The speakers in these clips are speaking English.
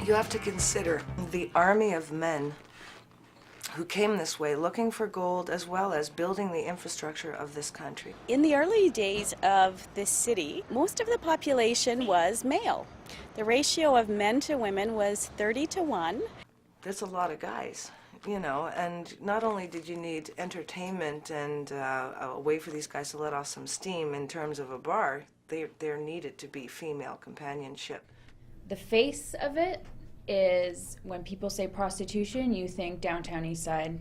You have to consider the army of men who came this way looking for gold as well as building the infrastructure of this country. In the early days of this city, most of the population was male. The ratio of men to women was 30-1. There's a lot of guys, you know, and not only did you need entertainment and a way for these guys to let off some steam in terms of a bar, there needed to be female companionship. The face of it is when people say prostitution, you think downtown East Side.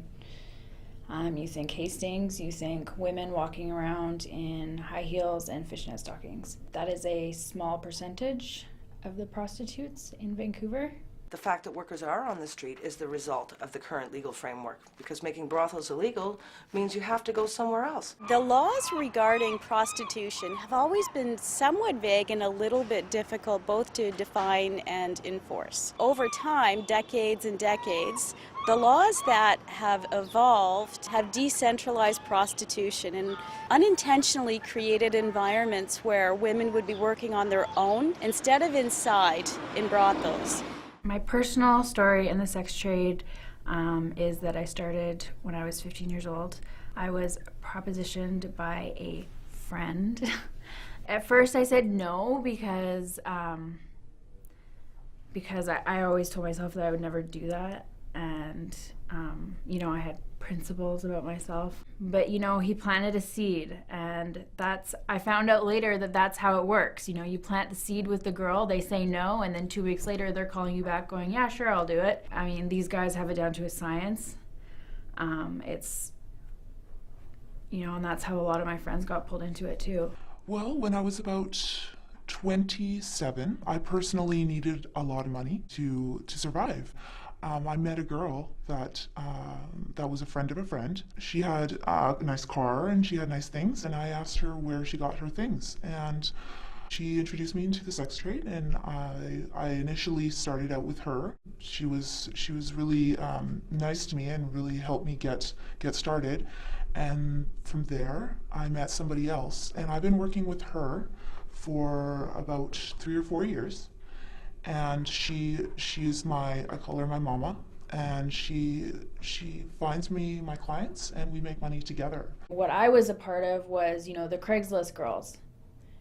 You think Hastings, you think women walking around in high heels and fishnet stockings. That is a small percentage of the prostitutes in Vancouver. The fact that workers are on the street is the result of the current legal framework, because making brothels illegal means you have to go somewhere else. The laws regarding prostitution have always been somewhat vague and a little bit difficult both to define and enforce. Over time, decades and decades, the laws that have evolved have decentralized prostitution and unintentionally created environments where women would be working on their own instead of inside in brothels. My personal story in the sex trade is that I started when I was 15 years old. I was propositioned by a friend. At first I said no because I always told myself that I would never do that. And, you know, I had principles about myself. But, you know, he planted a seed, and I found out later that that's how it works. You know, you plant the seed with the girl, they say no, and then 2 weeks later they're calling you back going, yeah, sure, I'll do it. I mean, these guys have it down to a science. It's, you know, and that's how a lot of my friends got pulled into it too. Well, when I was about 27, I personally needed a lot of money to survive. I met a girl that was a friend of a friend. She had a nice car and she had nice things, and I asked her where she got her things, and she introduced me into the sex trade, and I initially started out with her. She was really nice to me and really helped me get started, and from there I met somebody else, and I've been working with her for about 3 or 4 years. And she's I call her my mama, and she finds me my clients, and we make money together. What I was a part of was, you know, the Craigslist girls.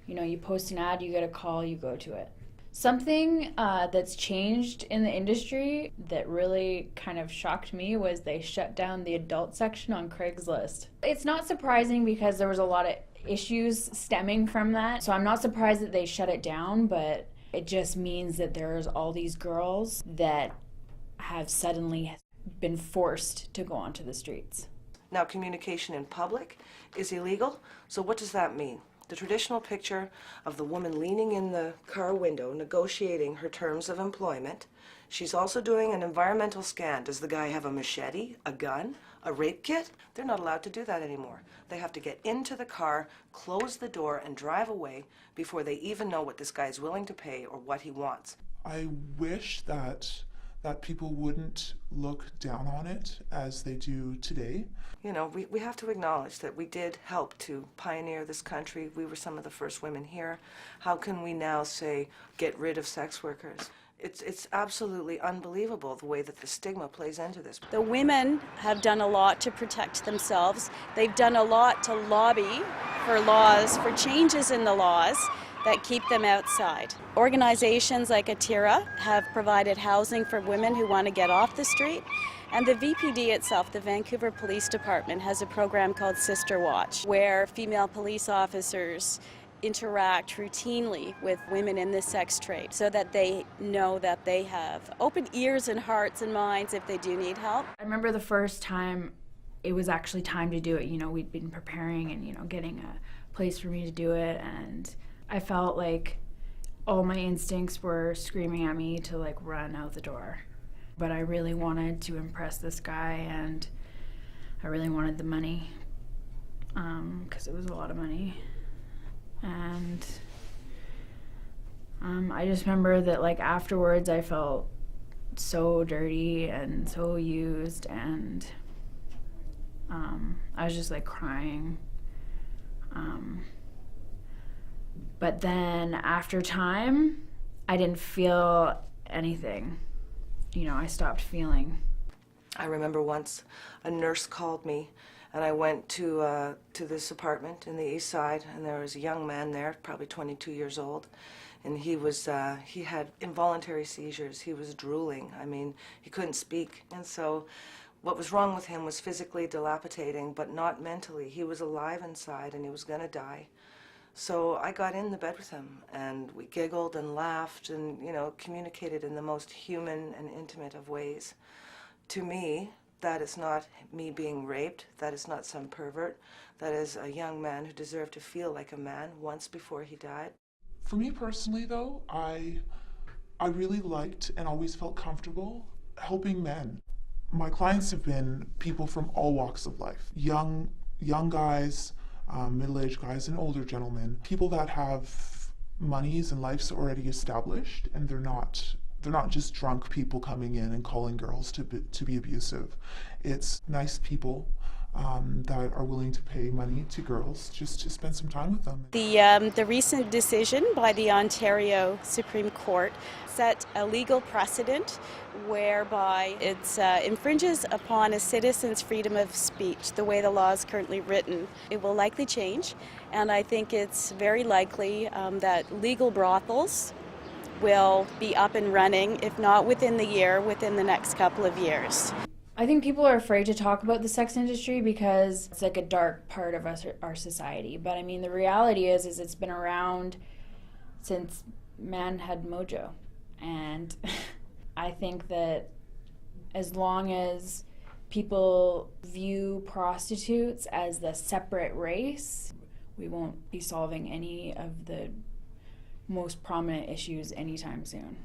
You know, you post an ad, you get a call, you go to it. Something that's changed in the industry that really kind of shocked me was they shut down the adult section on Craigslist. It's not surprising because there was a lot of issues stemming from that, so I'm not surprised that they shut it down, but it just means that there's all these girls that have suddenly been forced to go onto the streets. Now, communication in public is illegal, so what does that mean? The traditional picture of the woman leaning in the car window negotiating her terms of employment. She's also doing an environmental scan. Does the guy have a machete, a gun, a rape kit? They're not allowed to do that anymore. They have to get into the car, close the door, and drive away before they even know what this guy is willing to pay or what he wants. I wish that people wouldn't look down on it as they do today. You know, we have to acknowledge that we did help to pioneer this country. We were some of the first women here. How can we now say, get rid of sex workers? It's absolutely unbelievable the way that the stigma plays into this. The women have done a lot to protect themselves. They've done a lot to lobby for laws, for changes in the laws that keep them outside. Organizations like Atira have provided housing for women who want to get off the street. And the VPD itself, the Vancouver Police Department, has a program called Sister Watch, where female police officers interact routinely with women in the sex trade so that they know that they have open ears and hearts and minds if they do need help. I remember the first time it was actually time to do it. You know, we'd been preparing and, you know, getting a place for me to do it, and I felt like all my instincts were screaming at me to like run out the door. But I really wanted to impress this guy, and I really wanted the money because it was a lot of money. And I just remember that like afterwards I felt so dirty and so used, and I was just like crying. But then after time, I didn't feel anything. I stopped feeling. I remember once a nurse called me, and I went to this apartment in the East Side, and there was a young man there, probably 22 years old, and he had involuntary seizures. He was drooling. I mean, he couldn't speak, and so what was wrong with him was physically dilapidating, but not mentally. He was alive inside, and he was going to die. So I got in the bed with him, and we giggled and laughed and, communicated in the most human and intimate of ways. To me, that is not me being raped. That is not some pervert. That is a young man who deserved to feel like a man once before he died. For me personally, though, I really liked and always felt comfortable helping men. My clients have been people from all walks of life. Young guys, middle-aged guys, and older gentlemen. People that have monies and lives already established, and they're not just drunk people coming in and calling girls to be abusive. It's nice people that are willing to pay money to girls just to spend some time with them. The recent decision by the Ontario Supreme Court set a legal precedent whereby it infringes upon a citizen's freedom of speech, the way the law is currently written. It will likely change, and I think it's very likely that legal brothels will be up and running, if not within the year, within the next couple of years. I think people are afraid to talk about the sex industry because it's like a dark part of our society. But I mean, the reality is it's been around since man had mojo. And I think that as long as people view prostitutes as the separate race, we won't be solving any of the most prominent issues anytime soon.